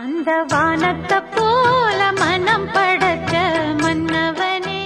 அந்த வானத்தை போல மனம் படைச்ச மன்னவனே.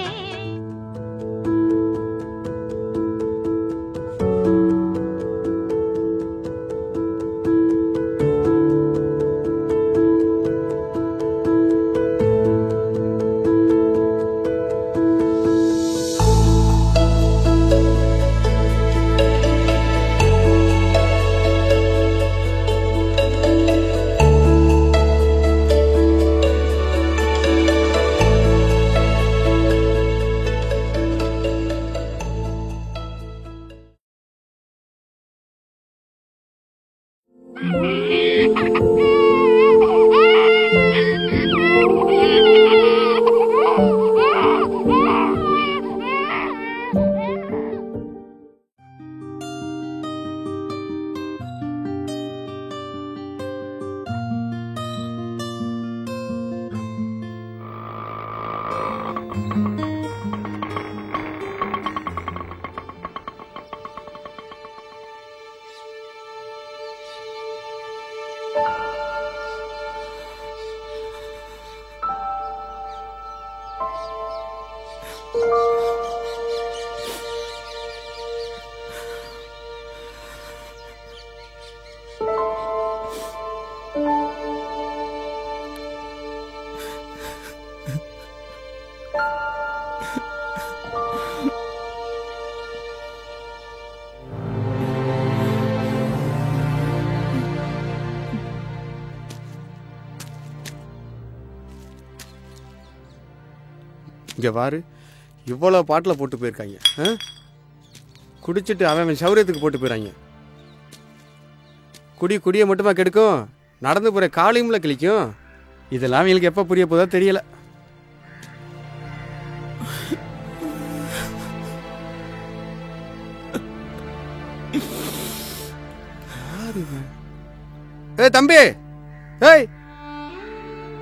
இங்கே பாரு, இவ்வளோ பாட்டில் போட்டு போயிருக்காங்க. குடிச்சிட்டு அவன் சௌரியத்துக்கு போட்டு போயிடறாங்க. குடியை மட்டுமா கெடுக்கும், நடந்து போகிற காலையும்ல கிளிக்கும். இதெல்லாம் அவங்களுக்கு எப்போ புரிய போதோ தெரியல. ஏய் தம்பி, ஏய்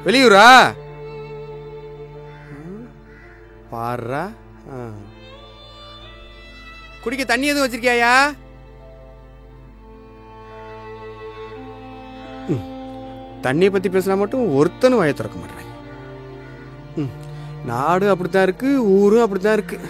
வெளியூரா பாரா, குடிக்க தண்ணி எதுவும் வச்சிருக்கியா? தண்ணியை பத்தி பேசினா மட்டும் ஒருத்தனும் வாயை திறக்க மாட்டேன். நாடு அப்படித்தான் இருக்கு, ஊரும் அப்படித்தான் இருக்கு.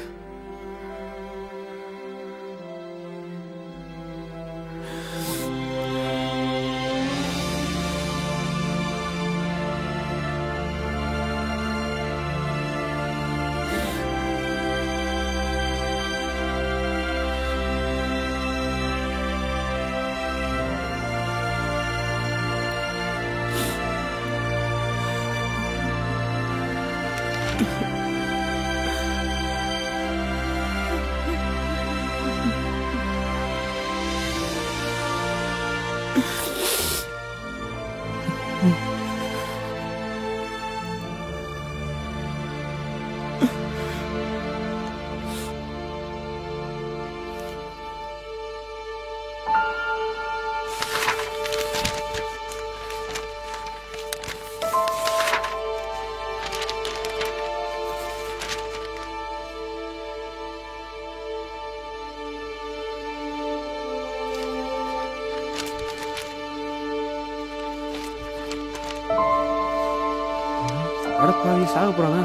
அடப்பாவி, சாக போறானா?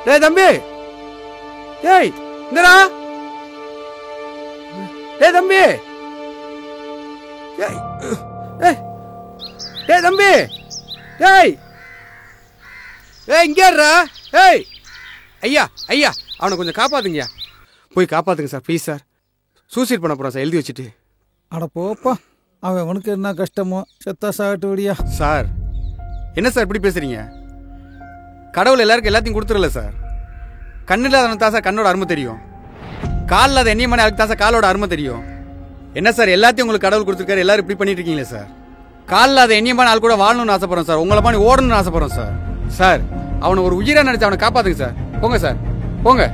டேய் தம்பி, டேய் இங்கடா, டேய் தம்பி, டேய் தம்பி, டேய் ஏய் இங்க இருடா. ஏய் ஐயா ஐயா, அவனை கொஞ்சம் காப்பாத்துங்கய்யா. போய் காப்பாத்துங்க சார், ப்ளீஸ் சார். சூசைட் பண்ண போறான் சார், எழுதி வச்சுட்டு. அட போப்பா, அவன் உனக்கு என்ன கஷ்டமோ, செத்தா சாகட்டு விடியா. சார் என்ன சார் இப்படி பேசுறீங்க? கடவுள் எல்லாருக்கும் எல்லாத்தையும் கொடுத்துடல சார். கண்ணு இல்லாதவனுக்கு தான் சார் கண்ணோட அருமை தெரியும். கால் இல்லாத எண்ணிய மணி அதுக்கு தான் சார் காலோட அருமை தெரியும். என்ன சார் எல்லாத்தையும் உங்களுக்கு கடவுள் கொடுத்துருக்காரு, எல்லாரும் இப்படி பண்ணிட்டு இருக்கீங்களே சார். கால் இல்லாத எண்ணியமான ஆள் கூட வாழணும்னு ஆசைப்படுறோம் சார், உங்களை மாதிரி ஓடணும்னு ஆசைப்படுறோம் சார். சார் அவனை ஒரு உயிரை நினைச்சு அவனை காப்பாத்துங்க சார். போங்க சார், போங்க.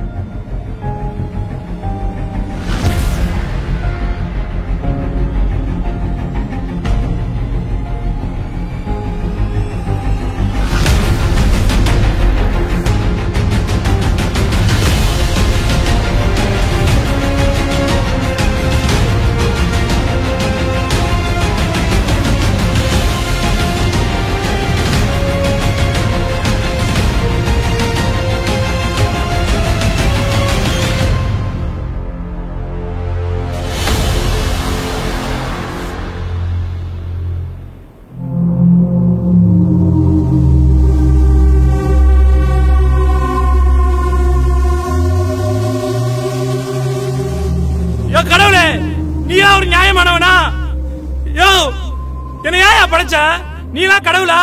மனுஷா, நீலாம் கடவுளா?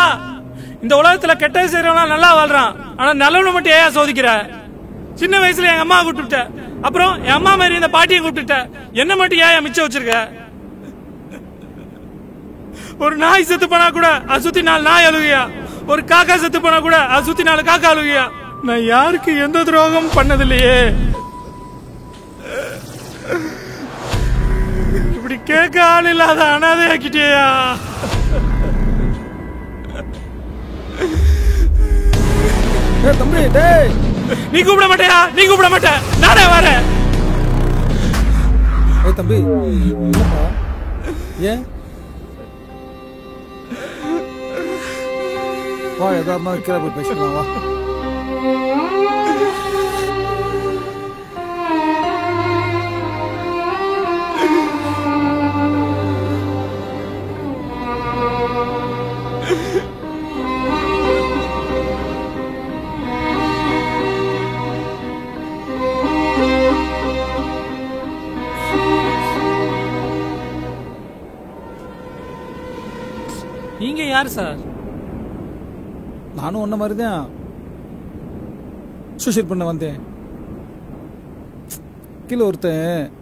இந்த உலகத்துல கெட்டது செய்யறவனா நல்லா வாழ்றான், ஆனா நல்லவனை மட்டும் ஏன் சோதிக்கிற? சின்ன வயசுல எங்க அம்மா கூப்பிட்டுட்ட, அப்புறம் என் அம்மா மாதிரி இந்த பாட்டியை கூப்பிட்டுட்ட, என்ன மட்டும் ஏன் மிச்சம் வச்சிருக்க? ஒரு நாய் செத்து போனா கூட அது சுத்தி 4 நாய் அழுகியா, ஒரு காக்கா செத்து போனா கூட அது சுத்தி 4 காக்கா அழுகியா. நான் யாருக்கு எந்த துரோகமும் பண்ணதில்லையே. இப்படி கேட்க ஆள் இல்லாத அனாதை ஆக்கிட்டியா? தம்பி டேய், நீ கூப்பிட மாட்டியா? நீ கூப்பிட மாட்ட, நானே வரேன். தம்பி என்னப்பா? ஏன் வா, எதா இருந்தாலும் கீழே போய் பேசிக்கலாம் வா. நீங்க யார் சார்? நானும் உன்ன மாதிரி தான் சூசைட் பண்ண வந்தேன். கீழே ஒருத்தன்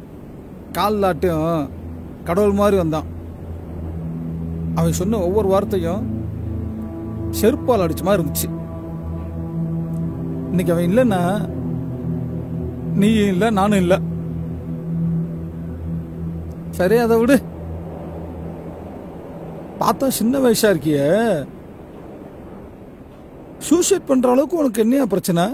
கால் ஆட்டையும் கடவுள் மாதிரி வந்தான். அவன் சொன்ன ஒவ்வொரு வார்த்தையும் செருப்பால் அடிச்ச மாதிரி இருந்துச்சு. இன்னைக்கு அவன் இல்லைன்னா நீயும் இல்லை, நானும் இல்லை. சரி, அதை விடு. பார்த்தா சின்ன வயசா இருக்கிய, சூசைட் பண்ற அளவுக்கு உனக்கு என்னையா பிரச்சனை?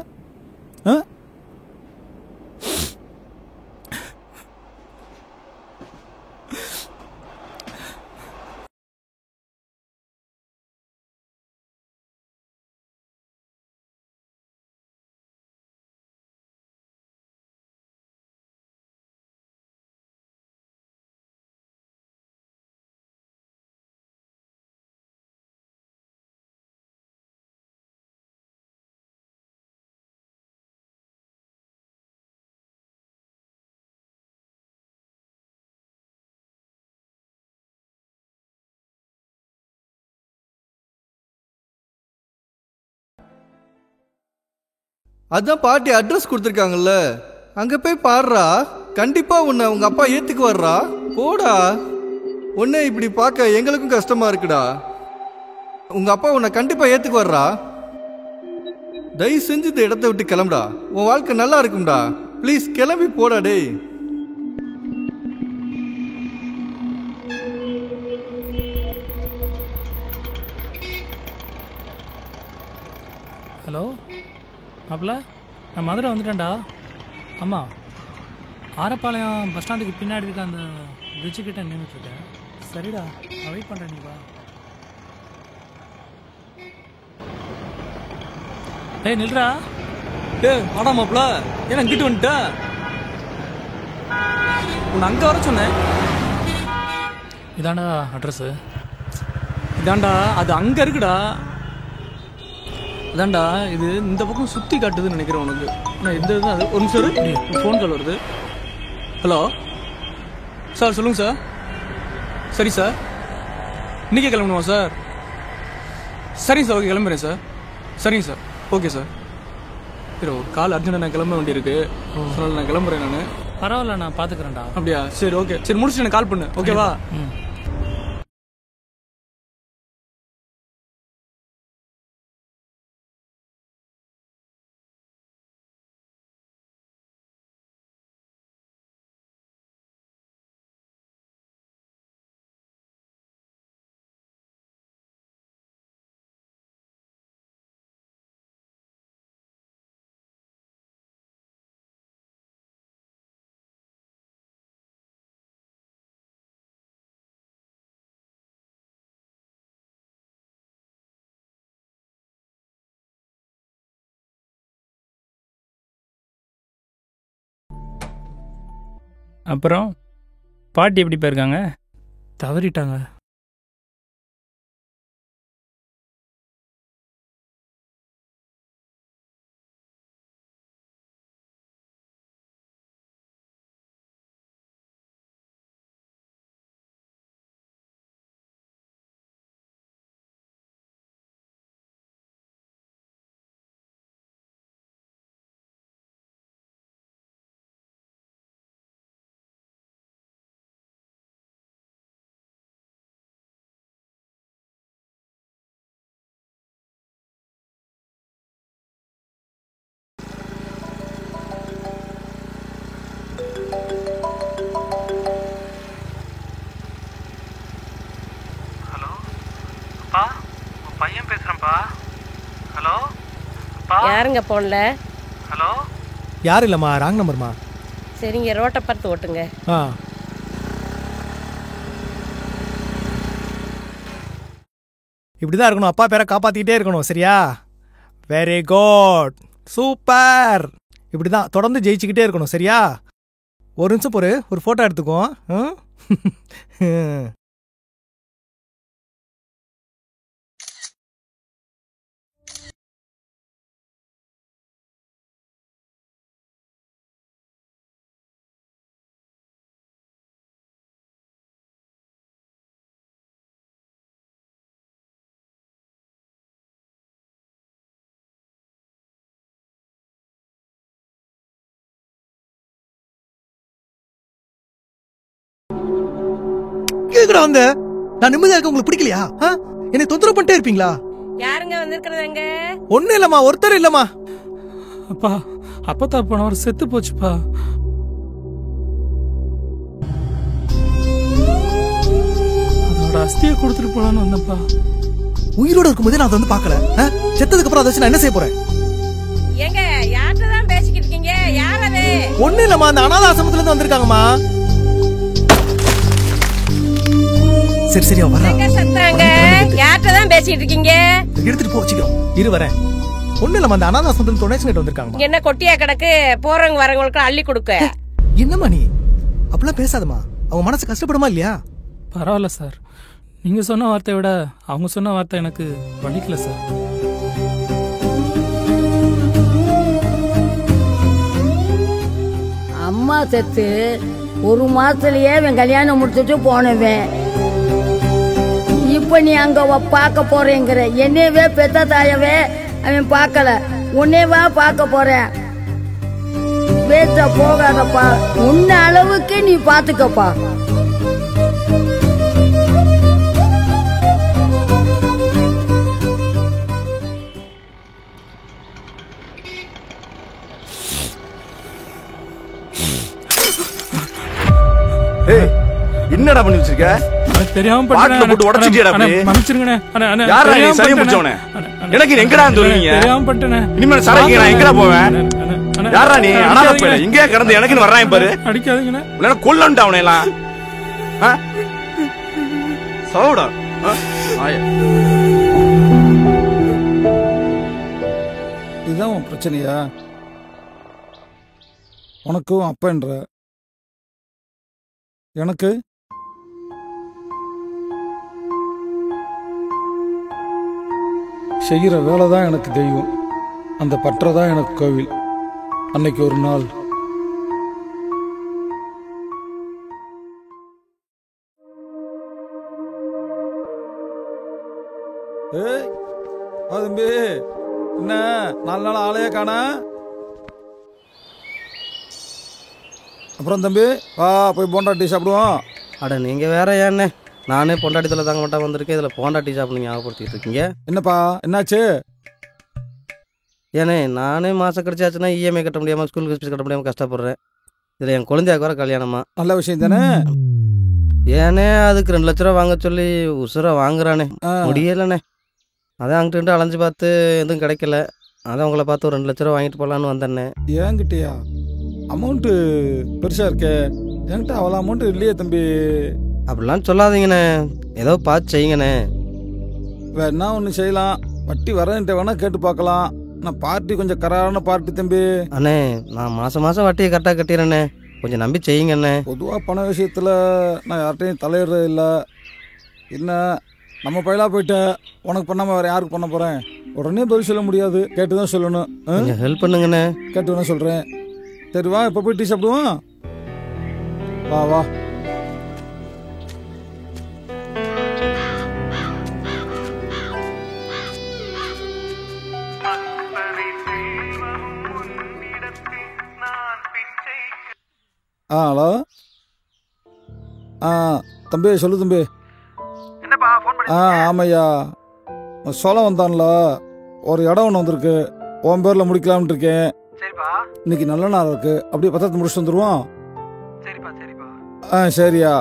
அதான் பாட்டி அட்ரஸ் கொடுத்துருக்காங்கல்ல, அங்க போய் பாடுறா. கண்டிப்பா உன்னை உங்க அப்பா ஏத்துக்கு வர்றா. போடா. உன்னை இப்படி பார்க்க எங்களுக்கும் கஷ்டமா இருக்குடா. உங்க அப்பா உன்னை கண்டிப்பா ஏத்துக்கு வர்றா. தயவு செஞ்சு இந்த இடத்த விட்டு கிளம்புடா. உன் வாழ்க்கை நல்லா இருக்கும்டா. ப்ளீஸ் கிளம்பி போடா டேய். ஹலோ மாப்பிள்ள, நான் மதுரை வந்துட்டேன்டா. ஆமாம், ஆரப்பாளையம் பஸ் ஸ்டாண்டுக்கு பின்னாடி இருக்க அந்த பிரிட்ஜு கிட்ட நின்றுட்டுருக்கேன். சரிடா, நான் வெயிட் பண்ணுறேன். நீ வா. டேய் நில்றா. டேய் வாடா மாப்பிள்ள, ஏன்னா இங்கிட்டு வந்துட்ட? உன்னை அங்கே வர சொன்னேன். இதாண்டா அட்ரஸு. இதாண்டா, அது அங்கே இருக்குடா. அதான்டா, இது இந்த பக்கம் சுற்றி காட்டுதுன்னு நினைக்கிறேன் உனக்கு. நான் எந்த இதுவும் அது ஒரு நிமிஷம் ஃபோன் கால் வருது. ஹலோ சார், சொல்லுங்கள் சார். சரி சார், இன்றைக்கே கிளம்பணுமா சார்? சரிங்க சார், ஓகே கிளம்புறேன் சார். சரிங்க சார், ஓகே சார். சரி, ஒரு கால் அர்ஜென்ட்டாக நான் கிளம்ப வேண்டியிருக்கு, அதனால் நான் கிளம்புறேன். நான் பரவாயில்ல, நான் பார்த்துக்கிறேன்டா. அப்படியா? சரி ஓகே, சரி முடிச்சுட்டு எனக்கு கால் பண்ணு, ஓகேவா? ம். அப்புறம் பாட்டி எப்படி போயிருக்காங்க? தவறிட்டாங்க. ஹலோ யாருங்க போன்ல? ஹலோ யாரும் இல்லைம்மா, ராங் நம்பர்மா. சரிங்க, ரோட்டை பார்த்து ஓட்டுங்க. இப்படிதான் இருக்கணும், அப்பா பேரை காப்பாத்திக்கிட்டே இருக்கணும். சரியா? Very good, super. இப்படிதான் தொடர்ந்து ஜெயிச்சுக்கிட்டே இருக்கணும். சரியா? ஒரு நிமிஷம் பொறு, ஒரு போட்டோ எடுத்துக்குவோம். வந்த நான் நிம்மதியா இருக்க உங்களுக்கு பிடிக்கலையா? என்னை தொந்தரவு பண்ணிட்டே இருப்பீங்களா? யாருங்க வந்திருக்கிறதாங்க? ஒண்ணு இல்லம்மா, ஒருத்தர் இல்லம்மா. அப்பா அப்பத்தா போனவர் செத்து போச்சுப்பா. அதோட அஸ்தியை கொடுத்துட்டு போலான்னு வந்தப்பா. உயிரோட இருக்கும்போதே நான் அதை வந்து பாக்கல. செத்ததுக்கு அப்புறம் அதை வச்சு நான் என்ன செய்ய போறேன்? ஏங்க யார்கிட்ட தான் பேசிக்கிட்டு இருக்கீங்க? யார் அது? ஒண்ணு இல்லம்மா, அந்த அனாத ஆசிரமத்துல இருந்து வந்திருக்காங்கம்மா. சரி சரி, சத்துறாங்க. யார்கிட்ட தான் பேசிட்டு இருக்கீங்க? எடுத்துட்டு போ, வச்சுக்கிறோம். இரு வரேன். ஒண்ணு இல்லம்மா, அந்த அனாத ஆசிரமத்துல டொனேஷன் கேட்டு வந்திருக்காங்க. என்ன கொட்டியா கிடக்கு? போறவங்க வரவங்களுக்கு அள்ளி கொடுக்க. என்னம்மா நீ அப்படிலாம் பேசாதம்மா, அவங்க மனசு கஷ்டப்படுமா இல்லையா? பரவாயில்ல சார், நீங்க சொன்ன வார்த்தையை விட அவங்க சொன்ன வார்த்தை எனக்கு வலிக்கல சார். அம்மா செத்து ஒரு மாசத்துலயே அவன் கல்யாணம் முடிச்சுட்டு போனவன். இப்ப நீ அங்க பார்க்க போறேங்கிற. என்னையவே பெத்த தாயவே அவன் பார்க்கல, உன்னையவா பார்க்க போறேன். பேச்ச போகாதப்பா, உன்ன அளவுக்கு நீ பாத்துக்கப்பா. என்னடா பண்ணி வச்சிருக்க? தெரியாம போட்டு உடைச்சிட்டியடா அப்படி. மன்னிச்சிருங்கண்ணே. யாரா நீ சரி பிடிச்சவனே? எனக்கு எங்கடா சொல்றீங்க? தெரியாம பண்ணிட்டேனே. இனிமே சரக்கு நான் எங்கடா போவேன்? யாரா நீ? அனாதை பையல இங்கே கடந்து எனக்குன்னு வர்றான் பாரு. அடிக்காதீங்கண்ணே. உன்ன கொல்லண்டா அவனை எல்லாம். சவுடா. இதுதான் உன் பிரச்சனையா? உனக்கும் அப்பன்ற எனக்கு செய்கிற வேலை தான் எனக்கு தெய்வம், அந்த பற்றதான் எனக்கு கோவில். அன்னைக்கு ஒரு நாள் தம்பி, என்ன 4 நாள் ஆளையே காண. அப்புறம் தம்பி வா, போய் போண்டா டீ சாப்பிடுவோம். அட நீங்க வேற ஏண்ணே, நானே பொண்டாட்டித்துல தாங்க மாட்டா வந்திருக்கேன், இதுல போண்டா டீ சாப்பிட ஞாபகப்படுத்திட்டு இருக்கீங்க. என்னப்பா என்னாச்சு? ஏண்ணே நானே மாசம் கிடைச்சாச்சுன்னா இஎம்ஐ கட்ட முடியாம, ஸ்கூல் ஃபீஸ் கட்ட முடியாம கஷ்டப்படுறேன். இதுல என் குழந்தையாக்கு வர கல்யாணமா. நல்ல விஷயம் தானே. ஏனே அதுக்கு 2 லட்ச ரூபா வாங்க சொல்லி உசுர வாங்குறானே, முடியலண்ணே. அதான் அங்கிட்டு அலைஞ்சு பார்த்து எதுவும் கிடைக்கல. அதான் உங்களை பார்த்து ஒரு 2 லட்ச ரூபா வாங்கிட்டு போகலான்னு வந்தேண்ணே. ஏங்கிட்டயா? அமௌண்ட்டு பெருசா இருக்கே, என்கிட்ட அவ்வளோ அமௌண்ட் இல்லையே தம்பி. அப்படிலாம் சொல்லாதீங்கண்ணே, ஏதோ பார்த்து செய்யுங்கண்ணே. வேணா ஒன்று செய்யலாம், வட்டி வரேன்ட்டு வேணா கேட்டு பார்க்கலாம். நான் பார்ட்டி கொஞ்சம் கராரான பார்ட்டி தம்பி. அண்ணே நான் மாசம் மாசம் வட்டியை கரெக்டாக கட்டிடுறேண்ணே, கொஞ்சம் நம்பி செய்யுங்கண்ணே. பொதுவாக பண விஷயத்தில் நான் யார்கிட்டையும் தலையிடுறது இல்லை. என்ன நம்ம பயிலாக போயிட்ட, உனக்கு பண்ணாமல் வேறு யாருக்கு பண்ண போகிறேன்? உடனே பதில் சொல்ல முடியாது, கேட்டு தான் சொல்லணும். கொஞ்சம் ஹெல்ப் பண்ணுங்கண்ணே. கேட்டு வேணா சொல்கிறேன். சரி வா, இப்போ போய் டீ சாப்பிடுவோம். வா வா. ஹலோ. தம்பி சொல்லு தம்பி. ஆமையா, சோளம் வந்தான்ல, ஒரு இடம் ஒன்று வந்திருக்கு, உன் பேரில் முடிக்கலாம்னு இருக்கேன். இன்னைக்கு நல்ல நாள் இருக்கு, அப்படியே பத்திரத்தை முடிச்சுட்டு வந்துடுவோம். சரியா,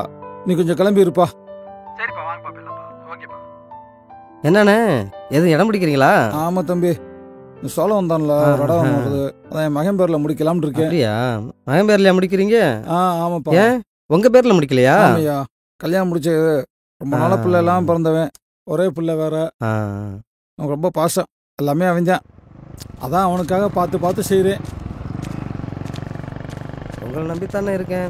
நீ கொஞ்சம் கிளம்பி இருப்பா. என்னண்ணே எதுவும் இடம் பிடிக்கிறீங்களா? ஆமா தம்பி, சோளம் வந்தான்ல ஒரு இடம் வருது, அதான் என் மகன் பேர்ல முடிக்கலாம்னு இருக்கேன். அப்படியா? மகன் பேர்லயா முடிக்கிறீங்க? ஆமாப்பா. ஏன் உங்க பேர்ல முடிக்கலையா? ஆமையா, கல்யாணம் முடிச்சு ரொம்ப நாள பிள்ளை எல்லாம் பிறந்தவன், ஒரே பிள்ளை வேற. அவனுக்கு ரொம்ப பாசம், எல்லாமே அவன் தான். அதான் அவனுக்காக பார்த்து பார்த்து செய்கிறேன். உங்களை நம்பித்தானே இருக்கேன்,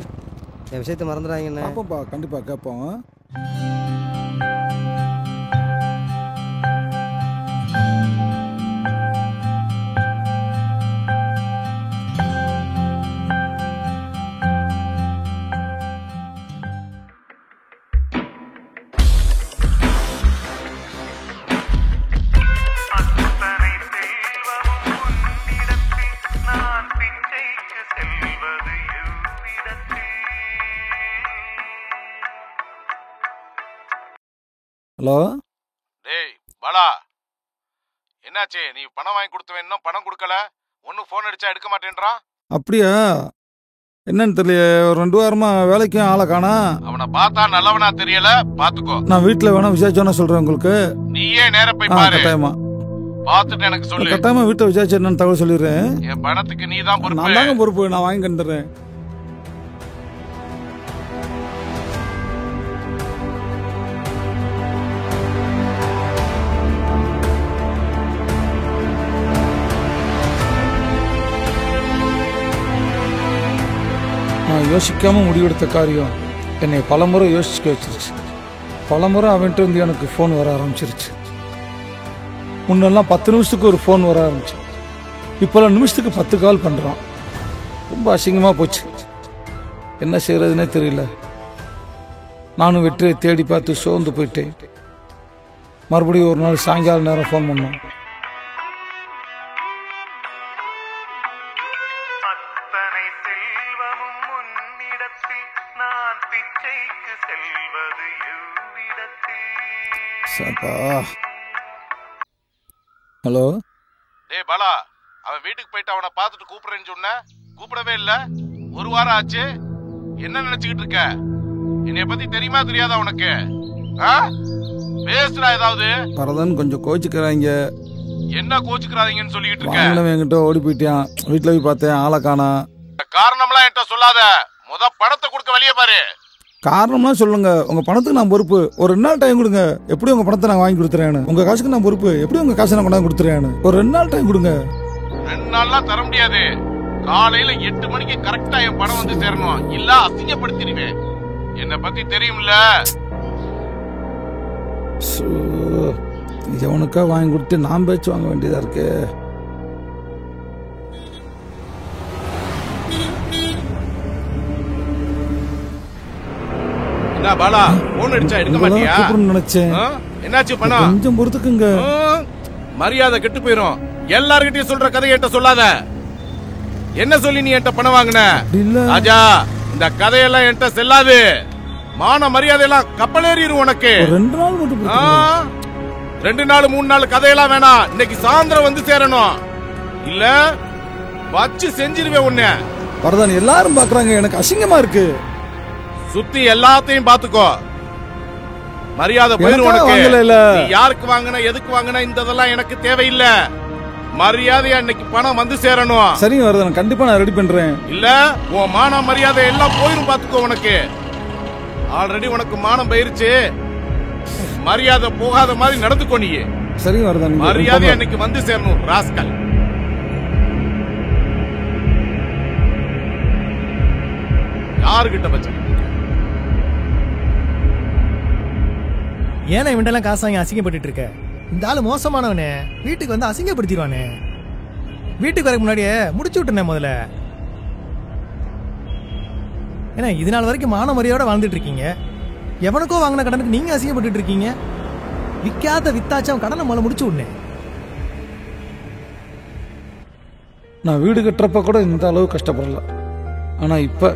என் விஷயத்தை மறந்துடாங்கண்ணே. பார்ப்போம்ப்பா, கண்டிப்பாக கேட்போம். ஹலோ. டேய் பாலா, என்னாச்சு? நீ பணம் வாங்கி கொடுத்தவன் இன்னும் பணம் கொடுக்கல, ஒன்னும் ஃபோன் அடிச்சா எடுக்க மாட்டேன்றான். அப்படியா? என்னன்னு தெரியல, ஒரு 2 வாரமா வேலைக்கும் ஆளை காணா. அவனை பார்த்தா நல்லவனா தெரியல, பாத்துக்கோ. நான் வீட்டுல வேணா விசாரிச்சோன்னா சொல்றேன் உங்களுக்கு. நீயே நேர போய் பாரு. கட்டாயமா பார்த்துட்டு எனக்கு சொல்லு. கட்டாயமா வீட்டுல விசாரிச்சு என்னன்னு தகவல் சொல்லிடுறேன். என் பணத்துக்கு நீ தான் பொறுப்பு. நான் தாங்க பொறுப்பு, நான் வாங்கி கண்டுறேன். நான் யோசிக்காம முடிவெடுத்த காரியம் என்னை பலமுறை யோசிக்க வச்சிருச்சு. பலமுறை அவன்ட்டு வந்து எனக்கு ஃபோன் வர ஆரம்பிச்சிருச்சு. முன்னெல்லாம் 10 நிமிஷத்துக்கு ஒரு ஃபோன் வர ஆரம்பிச்சு, இப்போல்லாம் நிமிஷத்துக்கு 10 கால் பண்ணுறான். ரொம்ப அசிங்கமாக போச்சு. என்ன செய்யறதுன்னே தெரியல. நானும் வெற்றியை தேடி பார்த்து சோர்ந்து போயிட்டேன். மறுபடியும் ஒரு நாள் சாயங்கால நேரம் ஃபோன் பண்ணோம். ஹலோ. டேய் பாலா, அவன் வீட்டுக்கு போயிட்டு அவனை பார்த்துட்டு கூப்பிடுறேன்னு சொன்ன, கூப்பிடவே இல்ல. 1 வாரம் ஆச்சு. என்ன நினைச்சுக்கிட்டு இருக்க? என்னைய பத்தி தெரியுமா தெரியாதா உனக்கு? பேசுடா ஏதாவது. பரதன் கொஞ்சம் கோச்சுக்கிறாங்க. என்ன கோச்சுக்கிறாதீங்கன்னு சொல்லிட்டு இருக்க? என்கிட்ட ஓடி போயிட்டான். வீட்டுல போய் பார்த்தேன், ஆளை காணா. காரணம்லாம் என்கிட்ட சொல்லாத, முத பணத்தை கொடுக்க வெளியே பாரு. காரணம்லாம் சொல்லுங்க, உங்க பணத்துக்கு நான் பொறுப்பு. ஒரு 2 நாள் டைம் கொடுங்க, எப்படி உங்க பணத்தை நான் வாங்கி கொடுத்துறேன். உங்க காசுக்கு நான் பொறுப்பு, எப்படி உங்க காசை நான் கொண்டாந்து கொடுத்துறேன். ஒரு 2 நாள் டைம் கொடுங்க. 2 நாள்லாம் தர முடியாது. காலையில 8 மணிக்கு கரெக்டா என் பணம் வந்து சேரணும், இல்ல அசிங்கப்படுத்திடுவேன். என்ன பத்தி தெரியும்ல. எவனுக்கா வாங்கி கொடுத்து நான் பேச்சு வாங்க வேண்டியதா இருக்கு. பாலா, போன் அடிச்சா எடுக்க மாட்டியா? நினைச்சேன். என்னாச்சு? பணம் கொஞ்சம் பொறுத்துக்குங்க. மரியாதை கெட்டு போயிரும். எல்லார்கிட்டயும் சொல்ற கதையை என்கிட்ட சொல்லாத. என்ன சொல்லி நீ என்கிட்ட பணம் வாங்கின? ராஜா, இந்த கதையெல்லாம் என்கிட்ட செல்லாது. மான மரியாதை எல்லாம் கப்பலேறிடும் உனக்கு. 2 நாள் மட்டும். 2 நாள் 3 நாள் கதையெல்லாம் வேணாம். இன்னைக்கு சாயந்தரம் வந்து சேரணும், இல்ல வச்சு செஞ்சிருவேன் உன்ன. பரதான், எல்லாரும் பாக்குறாங்க, எனக்கு அசிங்கமா இருக்கு. சுத்தி எல்லாத்தையும் பாத்துக்கோ. மரியாதை போயிரும் உனக்கு. நீ யாருக்கு வாங்கின, எதுக்கு வாங்கின, இதெல்லாம் எனக்கு தேவையில்லை. மரியாதையா இன்னைக்கு பணம் வந்து சேரணும். சரிங்க வரதன், கண்டிப்பா நான் ரெடி பண்றேன். இல்ல உன் மான மரியாதை எல்லாம் போயிரும், பாத்துக்கோ. உனக்கு ஆல்ரெடி உனக்கு மானம் போயிருச்சு. மரியாதை போகாத மாதிரி நடந்துக்கோ நீ. சரிங்க வரதன், மரியாதை இன்னைக்கு வந்து சேரணும் ராஸ்கல். யாருகிட்ட பச்சை? ஏன்னா இவன்டெல்லாம் காசு வாங்கி அசிங்கப்பட்டு இருக்க? இந்த ஆளு மோசமானவனே, வீட்டுக்கு வந்து அசிங்கப்படுத்திடுவானே. வீட்டுக்கு வரக்கு முன்னாடியே முடிச்சு விட்டுனே முதல்ல. ஏன்னா இது நாள் வரைக்கும் மான மரியாதையோட வாழ்ந்துட்டு இருக்கீங்க. எவனுக்கோ வாங்கின கடனுக்கு நீங்க அசிங்கப்பட்டு இருக்கீங்க. விற்காத வித்தாச்சும் கடனை முதல்ல முடிச்சு விடனே. நான் வீடு கட்டுறப்ப கூட இந்த அளவு கஷ்டப்படல. ஆனா இப்ப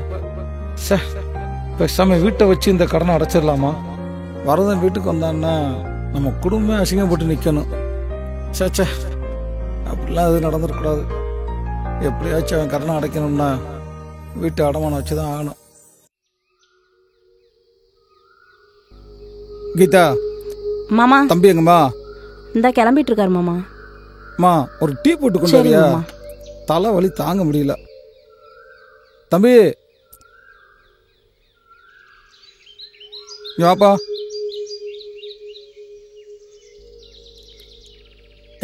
பேசாம வீட்டை வச்சு இந்த கடனை அடைச்சிடலாமா? வரதன் வீட்டுக்கு வந்தான்னா நம்ம குடும்பமே அசிங்கப்பட்டு நிக்கணும். சேச்சே, அப்படிலாம் அது நடந்துடக்கூடாது. எப்படியாச்சும் அவன் கடனை அடைக்கணும்னா வீட்டை அடமானம் வச்சுதான் ஆகணும். கீதா மாமா, தம்பி எங்கம்மா? இந்த கிளம்பிட்டு இருக்காரு மாமா. அம்மா ஒரு டீ போட்டு கொண்டு வரியா? தலை வலி தாங்க முடியல. தம்பி வாப்பா.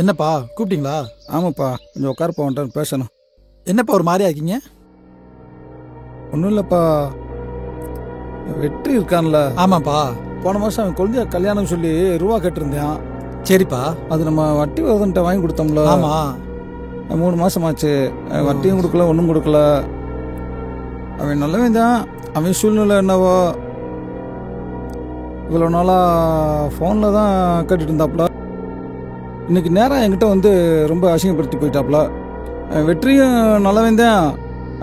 என்னப்பா கூப்பிட்டீங்களா? ஆமாப்பா, கொஞ்சம் உட்காரப்பா, வந்துட்டு பேசணும். என்னப்பா ஒரு மாதிரியா இருக்கீங்க? ஒன்றும் இல்லைப்பா, வெற்றி இருக்கான்ல? ஆமாப்பா, போன மாதம் அவன் குழந்தைய கல்யாணம் சொல்லி ரூபா கேட்டிருந்தேன். சரிப்பா. அது நம்ம வட்டி வரதுன்ட்ட வாங்கி கொடுத்தோம்ல. ஆமா, 3 மாசமாச்சு, வட்டியும் கொடுக்கல, ஒன்றும் கொடுக்கல. அவன் நல்லவன் தான், அவன் சூழ்நிலை என்னவோ. இவ்வளோ நாளாக ஃபோனில் தான் கேட்டுட்டு இருந்தாப்புல. இன்னைக்கு நேரம் என்கிட்ட வந்து ரொம்ப அசிங்கப்படுத்தி போயிட்டாப்புல. வெற்றியும் நல்லவன் தான்,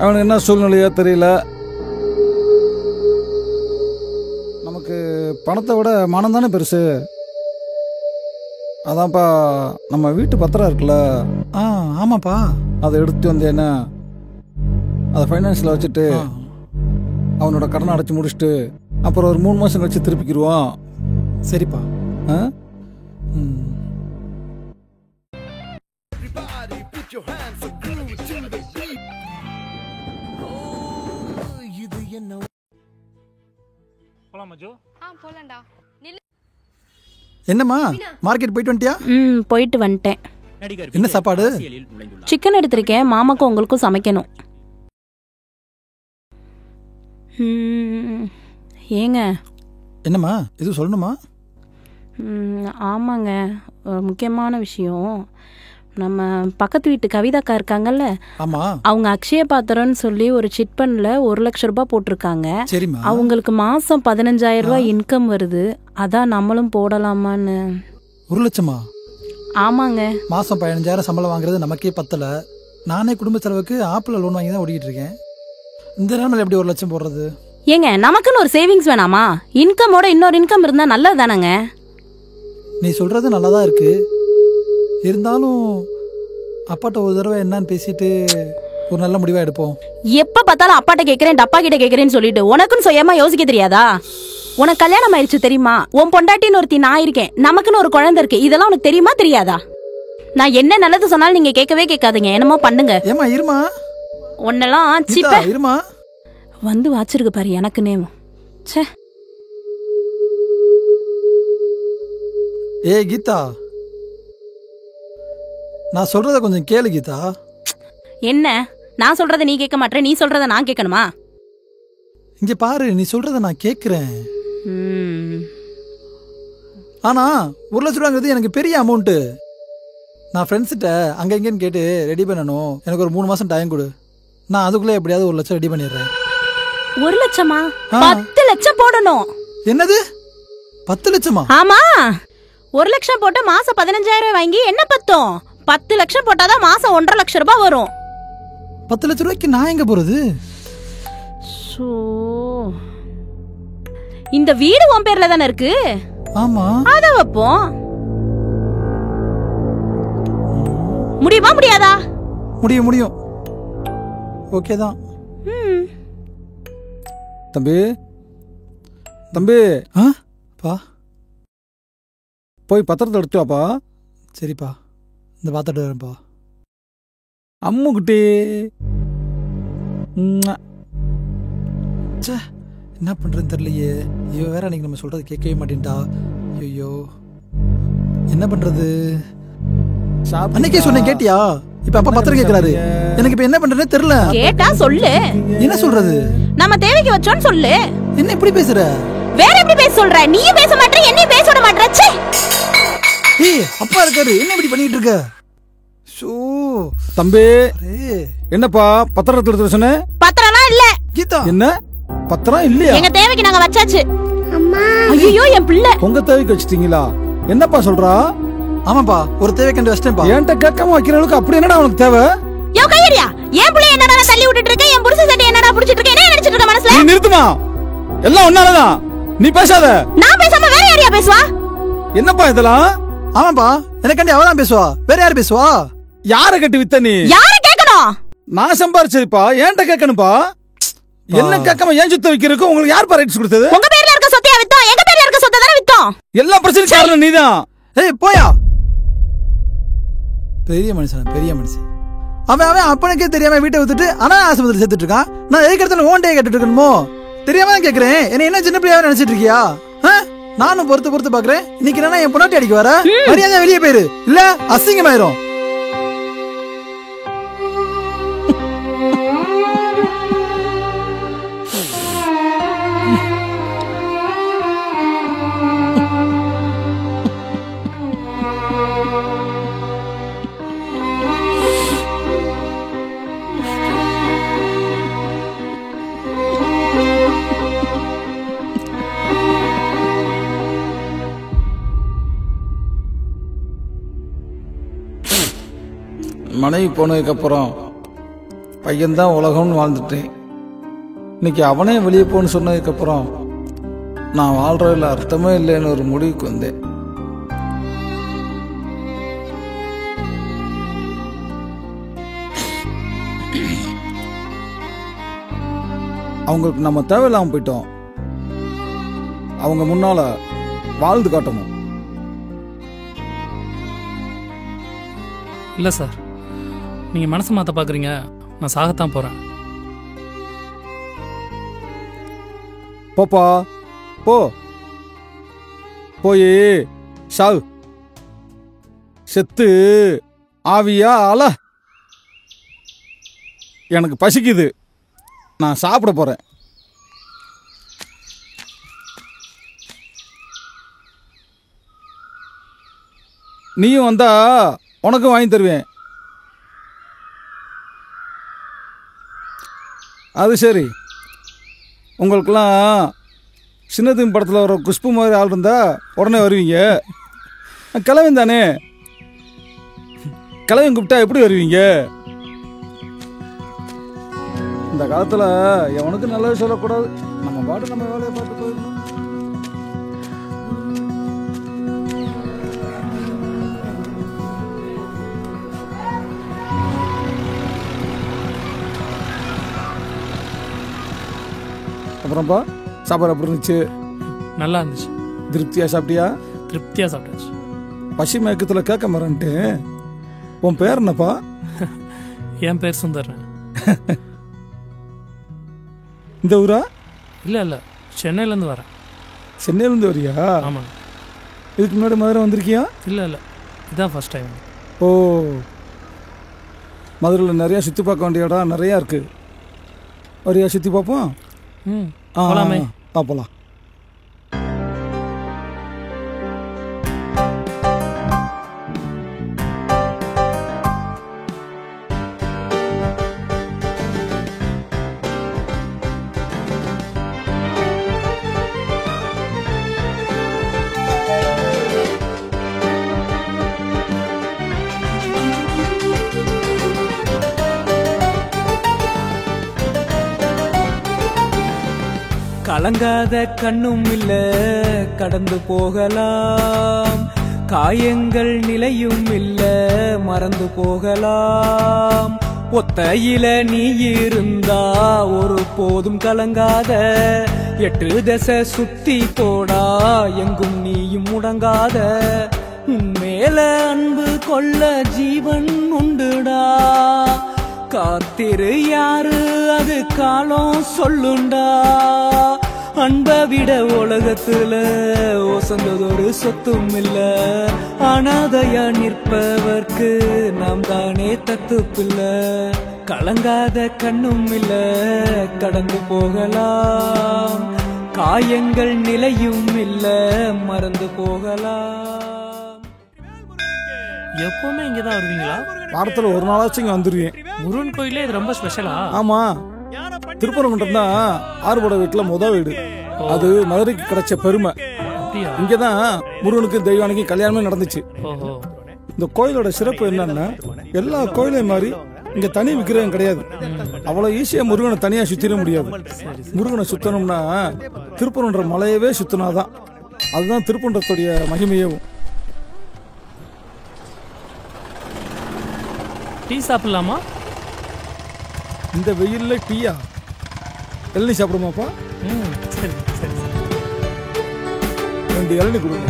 அவனுக்கு என்ன சூழ்நிலையோ தெரியல. நமக்கு பணத்தை விட மனம் தானே பெருசு. அதான்ப்பா நம்ம வீட்டு பத்திரம் இருக்குல்ல. ஆமாப்பா, அதை எடுத்து வந்தேன்னா அதை ஃபைனான்ஸில் வச்சுட்டு அவனோட கடனை அடைச்சி முடிச்சுட்டு அப்புறம் ஒரு 3 மாதம் கழிச்சு திருப்பிக்கிடுவான். சரிப்பா. என்னம்மா மார்க்கெட் போயிட்டு வந்துட்டியா? போயிட்டு வந்துட்டேன். என்ன சாப்பாடு? சிக்கன் எடுத்திருக்கேன், மாமாக்கும் உங்களுக்கும் சமைக்கணும். ஏங்க என்னம்மா இது சொல்லணுமா? ஆமாங்க, ஒரு முக்கியமான விஷயம். நம்ம பக்கத்து வீட்டு கவிதாக்கா இருக்காங்கல்ல, அவங்க அக்ஷய பாத்திரம்னு சொல்லி ஒரு சிட் ஃபண்ட்ல 1 லட்சம் ரூபாய் போட்டிருக்காங்க. அவங்களுக்கு மாசம் 15,000 ரூபாய் இன்கம் வருது. அதான் நம்மளும் போடலாமான்னு. 1 லட்சமா? ஆமாங்க. மாசம் 15,000 சம்பளம் வாங்குறது நமக்கே பத்தல. நானே குடும்ப செலவுக்கு ஆப்பிள் லோன் வாங்கி தான் ஓடிக்கிட்டு இருக்கேன். இந்த நேரம் எப்படி 1 லட்சம் போடுறது? ஏங்க நமக்குன்னு ஒரு சேவிங்ஸ் வேணாமா? இன்கமோட இன்னொரு இன்கம் இருந்தா நல்லது தானங்க. நீ சொல்றது நல்லாதான் இருக்கு. இருந்தாலும் அப்பாட்ட ஒரு தடவை என்னன்னு பேசிட்டு ஒரு நல்ல முடிவா எடுப்போம். எப்ப பார்த்தாலும் அப்பாட்ட கேக்குறேன், டப்பா கிட்ட கேக்குறேன்னு சொல்லிட்டு உனக்குன்னு சுயமா யோசிக்க தெரியாதா? உனக்கு கல்யாணம் ஆயிடுச்சு தெரியுமா? உன் பொண்டாட்டின்னு ஒருத்தி நான் இருக்கேன், நமக்குன்னு ஒரு குழந்தை இருக்கு. இதெல்லாம் உனக்கு தெரியுமா தெரியாதா? நான் என்ன நல்லது சொன்னாலும் நீங்க கேட்கவே கேட்காதீங்க, என்னமோ பண்ணுங்க. ஏமா இருமா, ஒன்னெல்லாம் சிப்ப இருமா வந்து வாச்சிருக்கு பாரு எனக்கு நேம். ச்சே. ஏய் கீதா, நான் சொல்றத கொஞ்சம் கேளு கீதா. என்ன? நான் சொல்றத நீ கேட்க மாட்டே, நீ சொல்றத நான் கேட்கணுமா? இங்க பாரு, நீ சொல்றத நான் கேக்குறேன். ஆனா 1 லட்சம் ரூபாங்கிறது எனக்கு பெரிய அமௌண்ட். நான் ஃப்ரெண்ட்ஸ்கிட்ட அங்க இங்கன்னு கேட்டு ரெடி பண்ணணும். எனக்கு ஒரு 3 மாசம் டைம் கொடு. நான் அதுக்குள்ள எப்படியாவது 1 லட்சம் ரெடி பண்ணிடுறேன். 1 லட்சமா? 10 லட்சம் போடணும். என்னது 10 லட்சமா? ஆமா, 1 லட்சம் போட்டு மாசம் 15,000 வாங்கி என்ன பத்தும்? 10 லட்சம் போட்டாதான் மாசம் 1.5 லட்சம் ரூபாய் வரும். 10 லட்சம் ரூபாய்க்கு நான் எங்க போறது? இந்த வீடு உன் பேர்ல தானே இருக்கு. ஆமா, அத வைப்போம். முடியுமா முடியாதா? முடியும். ஓகே தான். தம்பி பா, போய் பத்திரத்தை எடுத்து வாப்பா. சரிப்பா, இந்த பார்த்துட்டு வரேன்ப்பா. அம்முக்குட்டி என்ன பண்றேன்னு தெரியலையே. ஐயோ, வேற அன்னைக்கு நம்ம சொல்றது கேட்கவே மாட்டேன்டா. ஐயோ, என்ன பண்றது? அன்னைக்கே சொன்னேன் கேட்டியா? இப்ப அப்பா பத்திரம் கேட்கிறாரு. எனக்கு இப்ப என்ன பண்றேன்னு தெரியல. கேட்டா சொல்லு. என்ன சொல்றது? நம்ம தேவைக்கு வச்சோன்னு சொல்லு. என்ன இப்படி பேசுற? வேற எப்படி பேச சொல்ற? நீயும் பேச மாட்டே, என்னையும் பேச விட மாட்டே. ஏய், அப்பா இருக்காரு, என்ன இப்படி பண்ணிட்டு இருக்க? தம்பி என்னப்பா பத்திரத்தை எடுத்து சொன்ன? பத்திரம்லாம் இல்ல கீதா. என்ன பத்திரம் இல்லையா? எங்க தேவைக்கு நாங்க வச்சாச்சு. ஐயோ, என் பிள்ளை. உங்க தேவைக்கு வச்சிட்டீங்களா? என்னப்பா சொல்றா? ஆமாப்பா, ஒரு தேவைக்கு வச்சிட்டேன்ப்பா. என்கிட்ட கேட்காம வைக்கிற அளவுக்கு அப்படி என்னடா உனக்கு தேவை? யோ கையடியா, என் பிள்ளை என்னடா தள்ளி விட்டுட்டு இருக்க? என் புருஷன் சட்டை என்னடா புடிச்சிட்டு இருக்க? என்ன நினைச்சிட்டு இருக்க மனசுல? நீ நிறுத்துமா, எல்லாம் ஒன்னாலதான். நீ பேசாத. நான் பேசாம வேற யாரையா பேசுவா? என்னப்பா இதெல்லாம்? ஆமாப்பா, எனக்காண்டி அவதான் பேசுவா, வேற யாரு பேசுவா? யார கட்டி வித்த நீ? யார கேட்கணும்? நான் சம்பாரிச்சதுப்பா, ஏன்ட்ட கேட்கணும்பா. என்ன கேட்காம ஏன் சுத்த வைக்கிறதுக்கு உங்களுக்கு யார் ரைட்ஸ் கொடுத்தது? உங்க பேர்ல இருக்க சொத்தையா வித்தோம், எங்க பேர்ல இருக்க சொத்தை தானே வித்தோம். எல்லா பிரச்சனையும் காரணம் நீதான். ஏய் போயா, பெரிய மனுஷன் பெரிய மனுஷன். அவன் அப்பனுக்கே தெரியாம வீட்டை வித்துட்டு ஆஸ்பத்திரி சேர்த்துட்டு இருக்கான். நான் எதுக்கு இடத்துல ஓண்டே கேட்டுட்டு இருக்கணுமோ தெரியாம கேக்குறேன். என்ன என்ன சின்ன பிள்ளையாவே நினைச்சிட்டு இருக்கியா? நானும் பொறுத்து பாக்குறேன். இன்னைக்கு என்ன என் பொண்டாட்டி அடிக்க வர? மரியாதை வெளியே போயிரு, இல்ல அசிங்கமாயிரும். மனைவி போனதுக்கப்புறம் பையன்தான் உலகம்னு வாழ்ந்துட்டேன். இன்னைக்கு அவனே வெளியே போன்னு சொன்னதுக்கப்புறம் நான் வாழ்றதுல அர்த்தமே இல்லைன்னு ஒரு முடிவுக்கு வந்தேன். அவங்களுக்கு நம்ம தேவையில்லாம போயிட்டோம். அவங்க முன்னால வாழ்ந்து காட்டணும். இல்லை சார், நீங்கள் மனசு மாற்ற பார்க்குறீங்க. நான் சாகத்தான் போகிறேன். போப்பா போ, போய் சாவு. செத்து ஆவியா ஆள. எனக்கு பசிக்குது, நான் சாப்பிட போறேன். நீயும் வந்தா உனக்கும் வாங்கி தருவேன். அது சரி, உங்களுக்கெல்லாம் சின்னத்தின் படத்தில் வர குஷ்பு மாதிரி ஆள் இருந்தா உடனே வருவீங்க. கிழவன் தானே, கிழவன் கூப்பிட்டா எப்படி வருவீங்க? இந்த காலத்தில் எவனுக்கு நல்லது சொல்லக்கூடாது. நம்ம பாட்டு நம்ம வேலையை பார்த்து போயிடணும். அப்புறம்ப்பா சாப்பாடு எப்படி இருந்துச்சு? நல்லா இருந்துச்சு. திருப்தியா சாப்பிட்டியா? திருப்தியாக சாப்பிட்டாச்சு. பசி மயக்கத்தில் கேட்க மறந்துட்டு. உன் பேர் என்னப்பா? என் பேர் சுந்தர். இந்த ஊரா? இல்லை, சென்னையிலேருந்து வரேன். சென்னையிலேருந்து வரியா? ஆமாங்க. இதுக்கு முன்னாடி மதுரை வந்திருக்கியா? இல்லை, இதுதான் ஃபர்ஸ்ட் டைம். ஓ, மதுரையில் நிறையா சுற்றி பார்க்க வேண்டிய இடம் நிறையா இருக்கு. வரியா சுற்றி பார்ப்போம்? போலாமே. பார்ப்பலாம். கலங்காத கண்ணும் இல்ல, கடந்து போகலாம். காயங்கள் நிலையும் இல்ல, மறந்து போகலாம். ஒத்தையில நீ இருந்தா ஒரு போதும் கலங்காத. 8 திசை சுத்தி போடா, எங்கும் நீயும் முடங்காத. உன்மேல அன்பு கொள்ள ஜீவன் உண்டுடா. காத்திரு யாரு அது காலம் சொல்லுண்டா. அன்பை விட உலகத்துல ஒசந்ததொரு சொத்தும் இல்ல. அனாதையா நிற்பவர்க்கு நாம் தானே தத்துப்பில்ல. கலங்காத கண்ணும் இல்ல, கடந்து போகலாம். காயங்கள் நிலையும் இல்ல, மறந்து போகலாம். எப்பவுமே இங்கதான் வருவீங்களா? வாரத்துல ஒரு நாளாச்சும் இங்க வந்துருவேன். முருகன் கோயிலே இது ரொம்ப ஸ்பெஷலா? ஆமா, திருப்பரங்குன்றம் தான் ஆறுபட வீட்டுல வீடு. அது மதுரைக்கு கிடைச்ச பெருமை. இங்கதான் முருகனுக்கு தெய்வானுக்கு கல்யாணமே நடந்துச்சு. இந்த கோயிலோட சிறப்பு என்னன்னா, எல்லா கோயிலையும் மாதிரி இங்க தனி விக்கிரகம் கிடையாது. அவ்வளவு ஈஸியா முருகனை தனியா சுத்திட முடியாது. முருகனை சுத்தணும்னா திருப்பரங்குன்ற மலையவே சுத்தினாதான். அதுதான் திருப்பரங்குன்றத்துடைய மகிமையவும். டீ சாப்பிடலாமா? இந்த வெயில்ல டீயா? இளநீ சாப்பிடுமாப்பா? சரி சரி. 2 இளநீ கொடுங்க.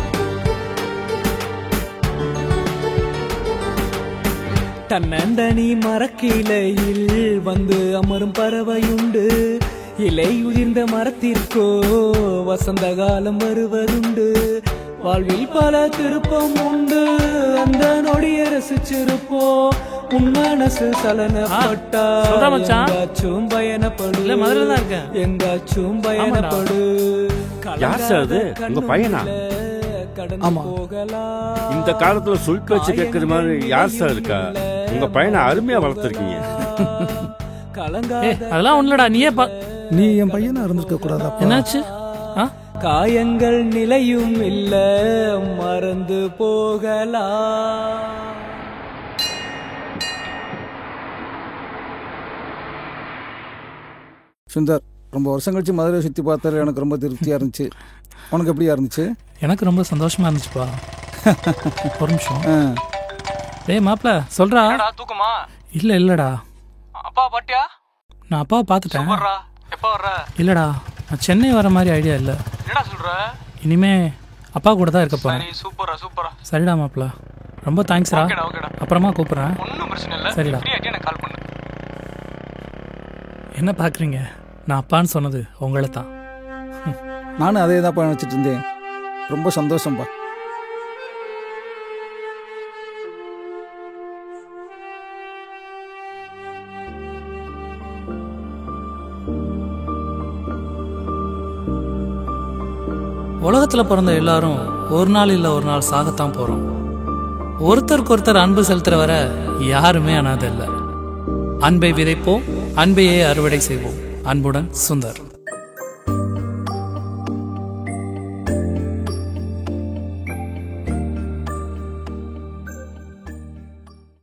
தன்னந்தனி மரக்கிளையில் வந்து அமரும் பறவையுண்டு. இலை உதிர்ந்த மரத்திற்கோ வசந்த காலம் வருவதுண்டு. வாழ்வில் பல திருப்பம் உண்டு, அந்த நொடிய ரசிச்சிருப்போம். உன் மனசு சலனப்பட்டா எங்காச்சும் பயணப்படு, எங்காச்சும் பயணப்படு. யார் சார் அது? உங்க பையனா? இந்த காலத்துல சொல் பேச்சு கேட்கற மாதிரி யார் சார் இருக்கா? உங்க பையனை அருமையா வளர்த்துருக்கீங்க. அதெல்லாம் ஒண்ணுடா, நீ என் பையனா இருந்திருக்க கூடாதா? என்னாச்சு? காயங்கள் நிலையும் இல்ல, மறந்து போகலாம். சுந்தர், ரொம்ப வருஷம் கழிச்சு மதுரையை சுற்றி பார்த்தாரு. எனக்கு ரொம்ப திருப்தியாக இருந்துச்சு. உனக்கு எப்படியா இருந்துச்சு? எனக்கு ரொம்ப சந்தோஷமா இருந்துச்சுப்பா. ஒரு நிமிஷம். டேய் மாப்ள, சொல்றா. தூக்கமா? இல்லடா. அப்பா பாட்டியா? நான் அப்பாவை பார்த்துட்டேன். எப்போ வர்ற? இல்லடா, நான் சென்னை வர மாதிரி ஐடியா இல்லை. என்னடா சொல்ற? இனிமே அப்பா கூட தான் இருக்க போறேன். சூப்பரா. சரிடா மாப்ள, ரொம்ப தேங்க்ஸ்டா. அப்புறமா கூப்பிடுறேன். ஒன்றும் பிரச்சனை இல்லை. சரிடா. எனக்கு கால் பண்ணு. என்ன பார்க்குறீங்க? நான் அப்பான்னு சொன்னது உங்களை தான். நானும் அதே தான் நினச்சிட்டு இருந்தேன். ரொம்ப சந்தோஷம்பா. உலகத்தில் பிறந்த எல்லாரும் ஒரு நாள் இல்லை ஒரு நாள் சாகத்தான் போகிறோம். ஒருத்தருக்கு ஒருத்தர் அன்பு செலுத்துற வர யாருமே அனாதை இல்லை. அன்பை விதைப்போம், அன்பையே அறுவடை செய்வோம். அன்புடன் சுந்தர்.